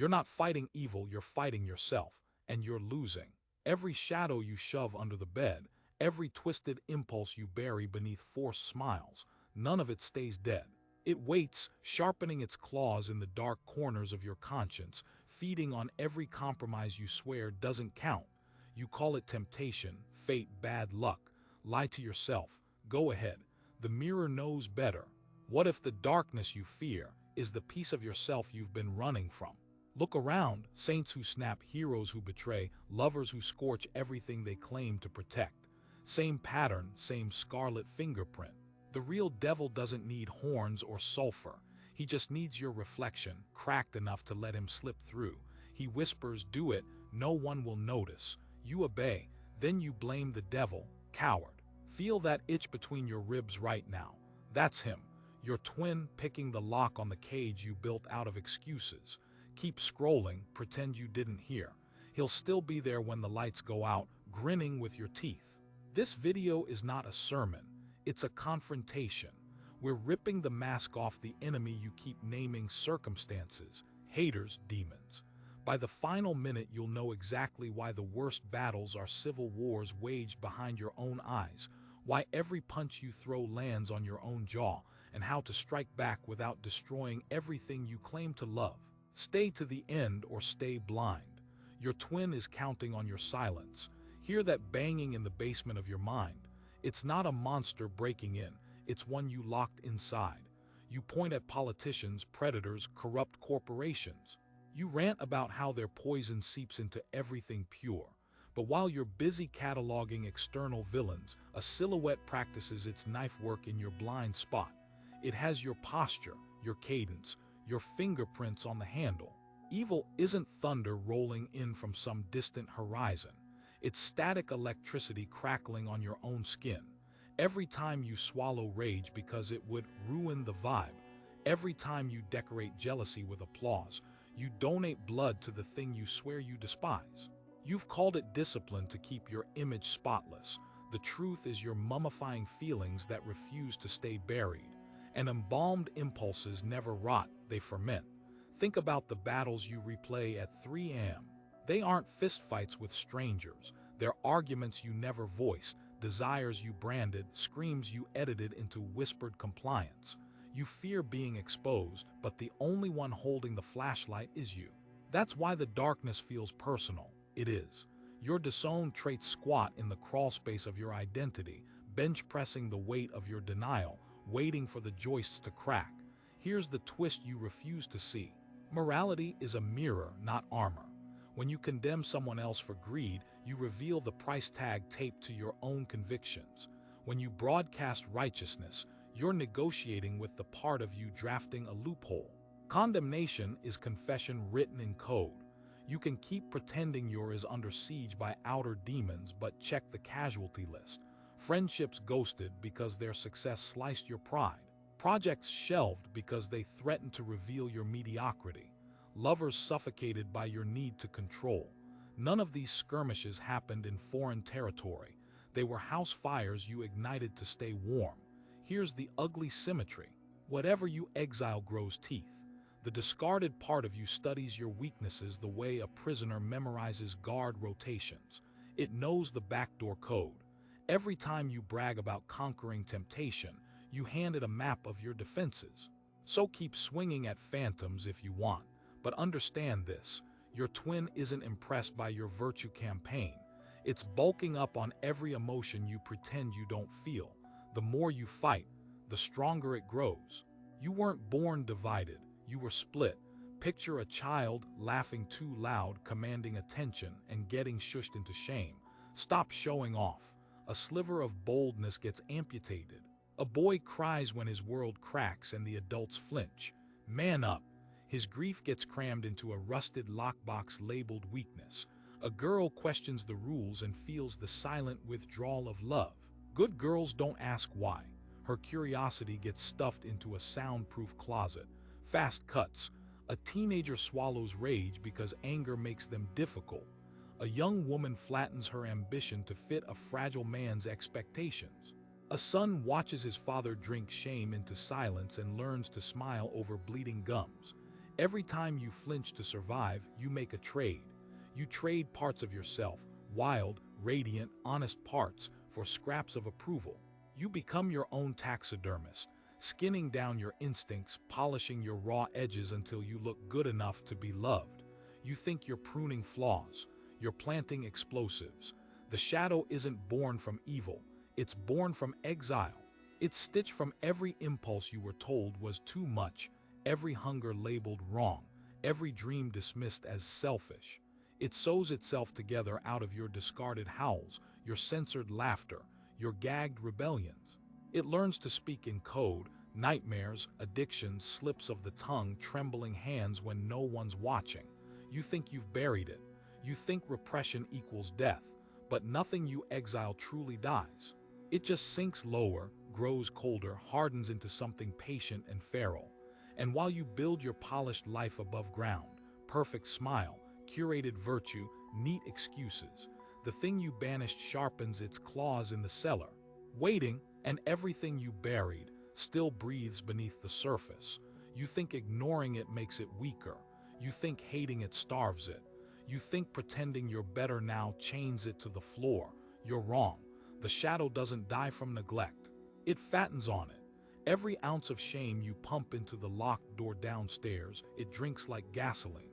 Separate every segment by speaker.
Speaker 1: You're not fighting evil, you're fighting yourself, and you're losing. Every shadow you shove under the bed, every twisted impulse you bury beneath forced smiles, none of it stays dead. It waits, sharpening its claws in the dark corners of your conscience, feeding on every compromise you swear doesn't count. You call it temptation, fate, bad luck. Lie to yourself. Go ahead. The mirror knows better. What if the darkness you fear is the piece of yourself you've been running from? Look around, saints who snap, heroes who betray, lovers who scorch everything they claim to protect. Same pattern, same scarlet fingerprint. The real devil doesn't need horns or sulfur. He just needs your reflection, cracked enough to let him slip through. He whispers, do it, no one will notice. You obey, then you blame the devil, coward. Feel that itch between your ribs right now. That's him, your twin picking the lock on the cage you built out of excuses. Keep scrolling, pretend you didn't hear. He'll still be there when the lights go out, grinning with your teeth. This video is not a sermon. It's a confrontation. We're ripping the mask off the enemy you keep naming circumstances, haters, demons. By the final minute, you'll know exactly why the worst battles are civil wars waged behind your own eyes, why every punch you throw lands on your own jaw, and how to strike back without destroying everything you claim to love. Stay to the end or stay blind. Your twin is counting on your silence. Hear that banging in the basement of your mind. It's not a monster breaking in, it's one you locked inside. You point at politicians, predators, corrupt corporations. You rant about how their poison seeps into everything pure. But while you're busy cataloging external villains, a silhouette practices its knife work in your blind spot. It has your posture, your cadence, your fingerprints on the handle. Evil isn't thunder rolling in from some distant horizon. It's static electricity crackling on your own skin. Every time you swallow rage because it would ruin the vibe, every time you decorate jealousy with applause, you donate blood to the thing you swear you despise. You've called it discipline to keep your image spotless. The truth is you're mummifying feelings that refuse to stay buried. And embalmed impulses never rot, they ferment. Think about the battles you replay at 3 a.m. They aren't fistfights with strangers. They're arguments you never voiced, desires you branded, screams you edited into whispered compliance. You fear being exposed, but the only one holding the flashlight is you. That's why the darkness feels personal. It is. Your disowned traits squat in the crawlspace of your identity, bench pressing the weight of your denial, waiting for the joists to crack. Here's the twist you refuse to see. Morality is a mirror, not armor. When you condemn someone else for greed, you reveal the price tag taped to your own convictions. When you broadcast righteousness, you're negotiating with the part of you drafting a loophole. Condemnation is confession written in code. You can keep pretending yours is under siege by outer demons, but check the casualty list. Friendships ghosted because their success sliced your pride. Projects shelved because they threatened to reveal your mediocrity. Lovers suffocated by your need to control. None of these skirmishes happened in foreign territory. They were house fires you ignited to stay warm. Here's the ugly symmetry. Whatever you exile grows teeth. The discarded part of you studies your weaknesses the way a prisoner memorizes guard rotations. It knows the backdoor code. Every time you brag about conquering temptation, you hand it a map of your defenses. So keep swinging at phantoms if you want. But understand this, your twin isn't impressed by your virtue campaign. It's bulking up on every emotion you pretend you don't feel. The more you fight, the stronger it grows. You weren't born divided, you were split. Picture a child laughing too loud, commanding attention, and getting shushed into shame. Stop showing off. A sliver of boldness gets amputated. A boy cries when his world cracks and the adults flinch. Man up. His grief gets crammed into a rusted lockbox labeled weakness. A girl questions the rules and feels the silent withdrawal of love. Good girls don't ask why. Her curiosity gets stuffed into a soundproof closet. Fast cuts. A teenager swallows rage because anger makes them difficult. A young woman flattens her ambition to fit a fragile man's expectations. A son watches his father drink shame into silence and learns to smile over bleeding gums. Every time you flinch to survive, you make a trade. You trade parts of yourself, wild, radiant, honest parts, for scraps of approval. You become your own taxidermist, skinning down your instincts, polishing your raw edges until you look good enough to be loved. You think you're pruning flaws, you're planting explosives. The shadow isn't born from evil, it's born from exile. It's stitched from every impulse you were told was too much, every hunger labeled wrong, every dream dismissed as selfish. It sews itself together out of your discarded howls, your censored laughter, your gagged rebellions. It learns to speak in code, nightmares, addictions, slips of the tongue, trembling hands when no one's watching. You think you've buried it. You think repression equals death, but nothing you exile truly dies. It just sinks lower, grows colder, hardens into something patient and feral. And while you build your polished life above ground, perfect smile, curated virtue, neat excuses, the thing you banished sharpens its claws in the cellar, waiting, and everything you buried still breathes beneath the surface. You think ignoring it makes it weaker. You think hating it starves it. You think pretending you're better now chains it to the floor. You're wrong. The shadow doesn't die from neglect. It fattens on it. Every ounce of shame you pump into the locked door downstairs, it drinks like gasoline.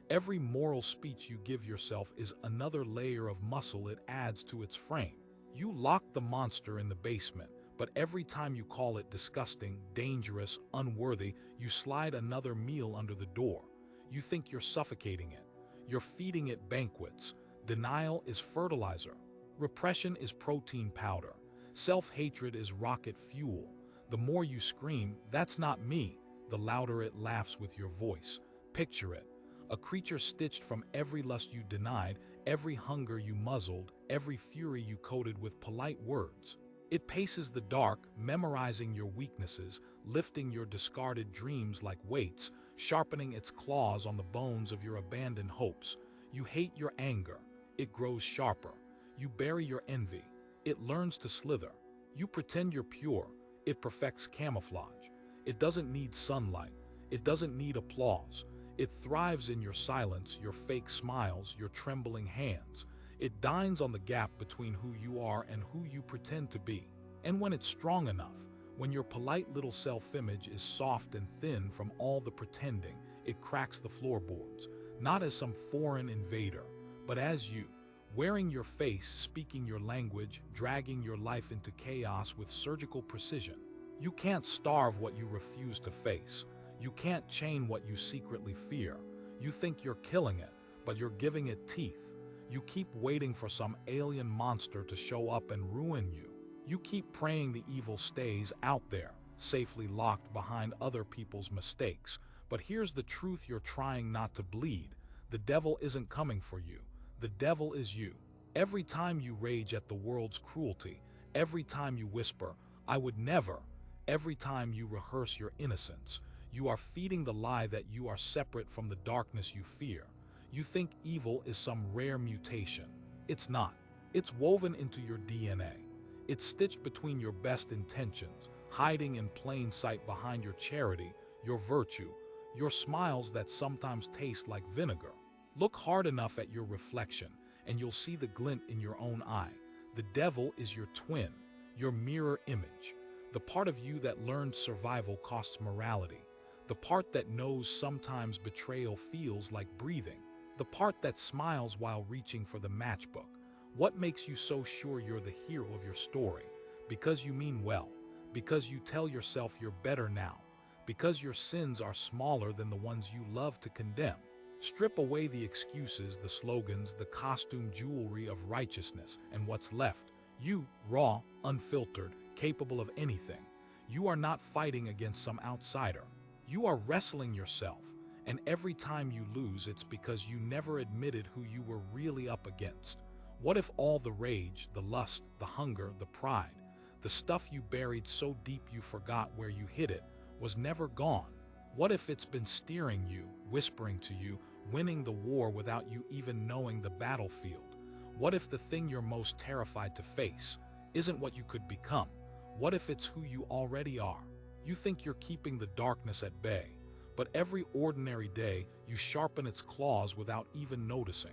Speaker 1: Every moral speech you give yourself is another layer of muscle it adds to its frame. You lock the monster in the basement, but every time you call it disgusting, dangerous, unworthy, you slide another meal under the door. You think you're suffocating it. You're feeding it banquets. Denial is fertilizer. Repression is protein powder. Self-hatred is rocket fuel. The more you scream, "That's not me," the louder it laughs with your voice. Picture it. A creature stitched from every lust you denied, every hunger you muzzled, every fury you coated with polite words. It paces the dark, memorizing your weaknesses, lifting your discarded dreams like weights, sharpening its claws on the bones of your abandoned hopes. You hate your anger. It grows sharper. You bury your envy. It learns to slither. You pretend you're pure. It perfects camouflage. It doesn't need sunlight. It doesn't need applause. It thrives in your silence, your fake smiles, your trembling hands. It dines on the gap between who you are and who you pretend to be. And when it's strong enough, when your polite little self-image is soft and thin from all the pretending, it cracks the floorboards, not as some foreign invader, but as you, wearing your face, speaking your language, dragging your life into chaos with surgical precision. You can't starve what you refuse to face. You can't chain what you secretly fear. You think you're killing it, but you're giving it teeth. You keep waiting for some alien monster to show up and ruin you. You keep praying the evil stays out there, safely locked behind other people's mistakes. But here's the truth you're trying not to bleed. The devil isn't coming for you. The devil is you. Every time you rage at the world's cruelty, every time you whisper, "I would never," every time you rehearse your innocence, you are feeding the lie that you are separate from the darkness you fear. You think evil is some rare mutation. It's not. It's woven into your DNA. It's stitched between your best intentions, hiding in plain sight behind your charity, your virtue, your smiles that sometimes taste like vinegar. Look hard enough at your reflection, and you'll see the glint in your own eye. The devil is your twin, your mirror image, the part of you that learned survival costs morality, the part that knows sometimes betrayal feels like breathing, the part that smiles while reaching for the matchbook. What makes you so sure you're the hero of your story? Because you mean well, because you tell yourself you're better now, because your sins are smaller than the ones you love to condemn. Strip away the excuses, the slogans, the costume jewelry of righteousness, and what's left? You, raw, unfiltered, capable of anything. You are not fighting against some outsider. You are wrestling yourself, and every time you lose, it's because you never admitted who you were really up against. What if all the rage, the lust, the hunger, the pride, the stuff you buried so deep you forgot where you hid it, was never gone? What if it's been steering you, whispering to you, winning the war without you even knowing the battlefield? What if the thing you're most terrified to face isn't what you could become? What if it's who you already are? You think you're keeping the darkness at bay, But every ordinary day, you sharpen its claws without even noticing.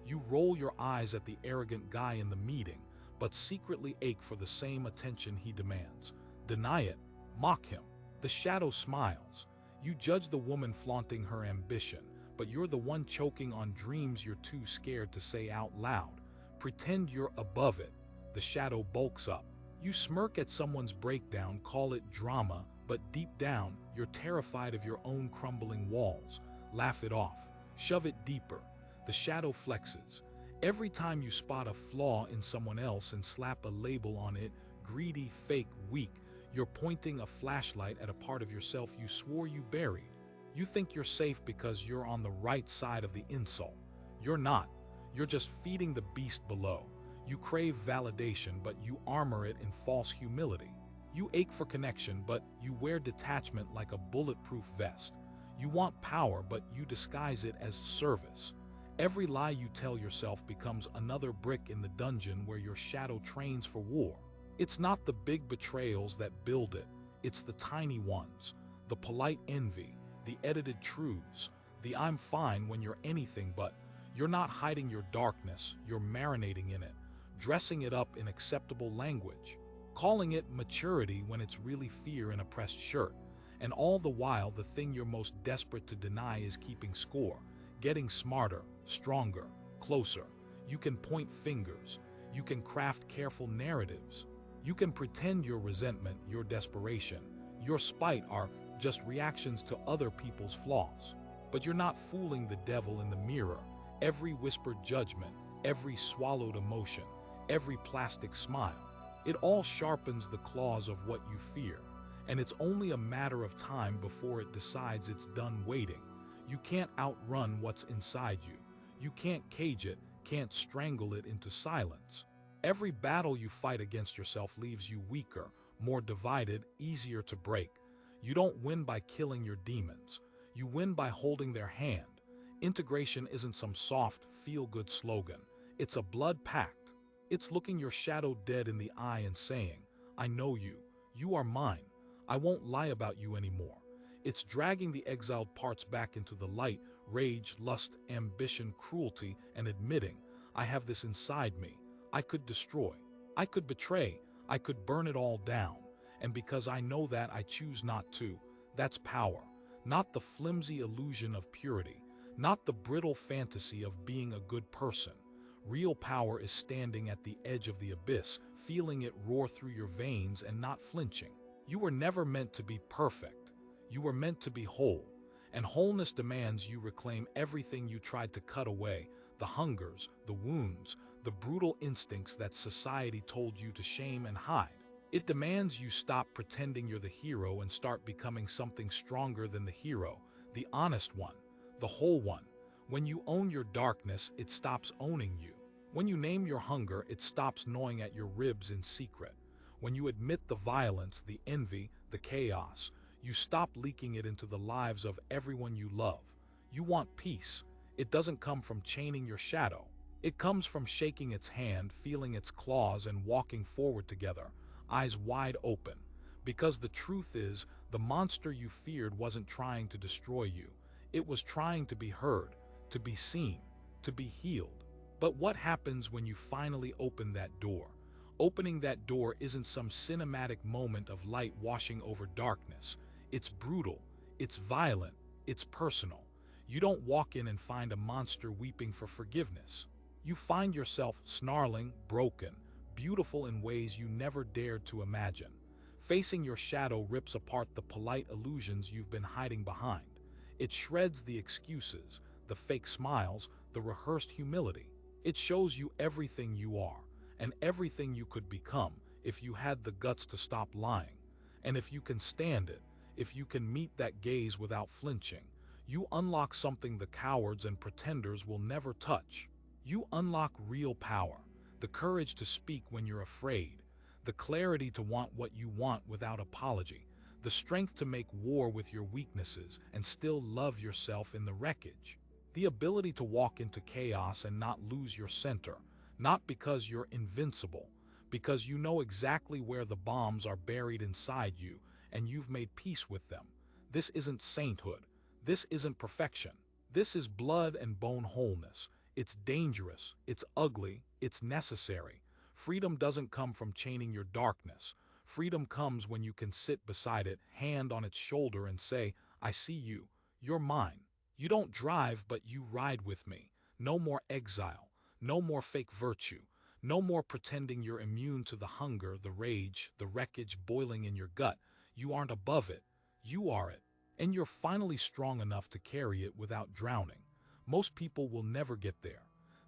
Speaker 1: You roll your eyes at the arrogant guy in the meeting, but secretly ache for the same attention he demands. Deny it, mock him. The shadow smiles. You judge the woman flaunting her ambition, but you're the one choking on dreams you're too scared to say out loud. Pretend you're above it. The shadow bulks up. You smirk at someone's breakdown, call it drama, but deep down, you're terrified of your own crumbling walls. Laugh it off. Shove it deeper. The shadow flexes. Every time you spot a flaw in someone else and slap a label on it, greedy, fake, weak, you're pointing a flashlight at a part of yourself you swore you buried. You think you're safe because you're on the right side of the insult. You're not. You're just feeding the beast below. You crave validation, but you armor it in false humility. You ache for connection, but you wear detachment like a bulletproof vest. You want power, but you disguise it as service. Every lie you tell yourself becomes another brick in the dungeon where your shadow trains for war. It's not the big betrayals that build it, it's the tiny ones. The polite envy, the edited truths, the I'm fine when you're anything but. You're not hiding your darkness, you're marinating in it, dressing it up in acceptable language, calling it maturity when it's really fear in a pressed shirt. And all the while, the thing you're most desperate to deny is keeping score, getting smarter, stronger, closer. You can point fingers. You can craft careful narratives. You can pretend your resentment, your desperation, your spite are just reactions to other people's flaws. But you're not fooling the devil in the mirror. Every whispered judgment, every swallowed emotion, every plastic smile, it all sharpens the claws of what you fear. And it's only a matter of time before it decides it's done waiting. You can't outrun what's inside you. You can't cage it, can't strangle it into silence. Every battle you fight against yourself leaves you weaker, more divided, easier to break. You don't win by killing your demons. You win by holding their hand. Integration isn't some soft, feel-good slogan. It's a blood pact. It's looking your shadow dead in the eye and saying, I know you. You are mine. I won't lie about you anymore. It's dragging the exiled parts back into the light, rage, lust, ambition, cruelty, and admitting, I have this inside me. I could destroy. I could betray. I could burn it all down. And because I know that, I choose not to. That's power. Not the flimsy illusion of purity. Not the brittle fantasy of being a good person. Real power is standing at the edge of the abyss, feeling it roar through your veins and not flinching. You were never meant to be perfect. You were meant to be whole. And wholeness demands you reclaim everything you tried to cut away, the hungers, the wounds, the brutal instincts that society told you to shame and hide. It demands you stop pretending you're the hero and start becoming something stronger than the hero, the honest one, the whole one. When you own your darkness, it stops owning you. When you name your hunger, it stops gnawing at your ribs in secret. When you admit the violence, the envy, the chaos, you stop leaking it into the lives of everyone you love. You want peace. It doesn't come from chaining your shadow. It comes from shaking its hand, feeling its claws, and walking forward together, eyes wide open. Because the truth is, the monster you feared wasn't trying to destroy you. It was trying to be heard, to be seen, to be healed. But what happens when you finally open that door? Opening that door isn't some cinematic moment of light washing over darkness. It's brutal, it's violent, it's personal. You don't walk in and find a monster weeping for forgiveness. You find yourself snarling, broken, beautiful in ways you never dared to imagine. Facing your shadow rips apart the polite illusions you've been hiding behind. It shreds the excuses, the fake smiles, the rehearsed humility. It shows you everything you are, and everything you could become if you had the guts to stop lying. And if you can stand it, if you can meet that gaze without flinching, you unlock something the cowards and pretenders will never touch. You unlock real power, the courage to speak when you're afraid, the clarity to want what you want without apology, the strength to make war with your weaknesses and still love yourself in the wreckage, the ability to walk into chaos and not lose your center, not because you're invincible, because you know exactly where the bombs are buried inside you and you've made peace with them. This isn't sainthood. This isn't perfection. This is blood and bone wholeness. It's dangerous, it's ugly, it's necessary. Freedom doesn't come from chaining your darkness. Freedom comes when you can sit beside it, hand on its shoulder, and say, I see you. You're mine. You don't drive, but you ride with me. No more exile. No more fake virtue. No more pretending you're immune to the hunger, the rage, the wreckage boiling in your gut. You aren't above it. You are it. And you're finally strong enough to carry it without drowning. Most people will never get there.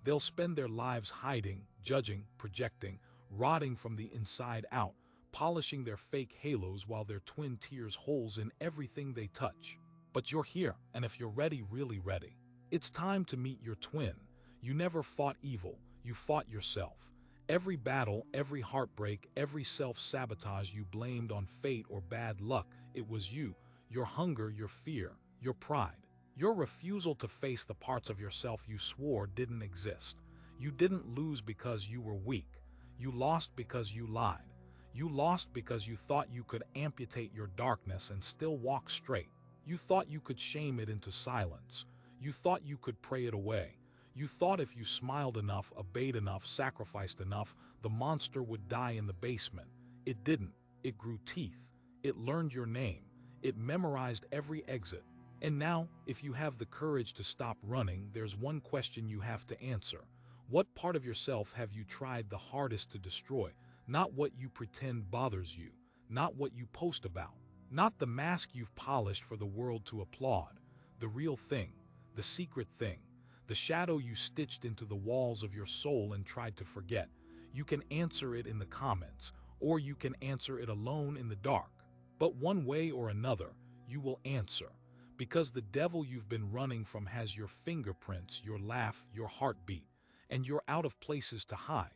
Speaker 1: They'll spend their lives hiding, judging, projecting, rotting from the inside out, polishing their fake halos while their twin tears holes in everything they touch. But you're here, and if you're ready, really ready, it's time to meet your twin. You never fought evil, you fought yourself. Every battle, every heartbreak, every self-sabotage you blamed on fate or bad luck, it was you, your hunger, your fear, your pride. Your refusal to face the parts of yourself you swore didn't exist. You didn't lose because you were weak. You lost because you lied. You lost because you thought you could amputate your darkness and still walk straight. You thought you could shame it into silence. You thought you could pray it away. You thought if you smiled enough, obeyed enough, sacrificed enough, the monster would die in the basement. It didn't. It grew teeth. It learned your name. It memorized every exit. And now, if you have the courage to stop running, there's one question you have to answer. What part of yourself have you tried the hardest to destroy? Not what you pretend bothers you, not what you post about, not the mask you've polished for the world to applaud. The real thing, the secret thing, the shadow you stitched into the walls of your soul and tried to forget. You can answer it in the comments, or you can answer it alone in the dark. But one way or another, you will answer. Because the devil you've been running from has your fingerprints, your laugh, your heartbeat, and you're out of places to hide.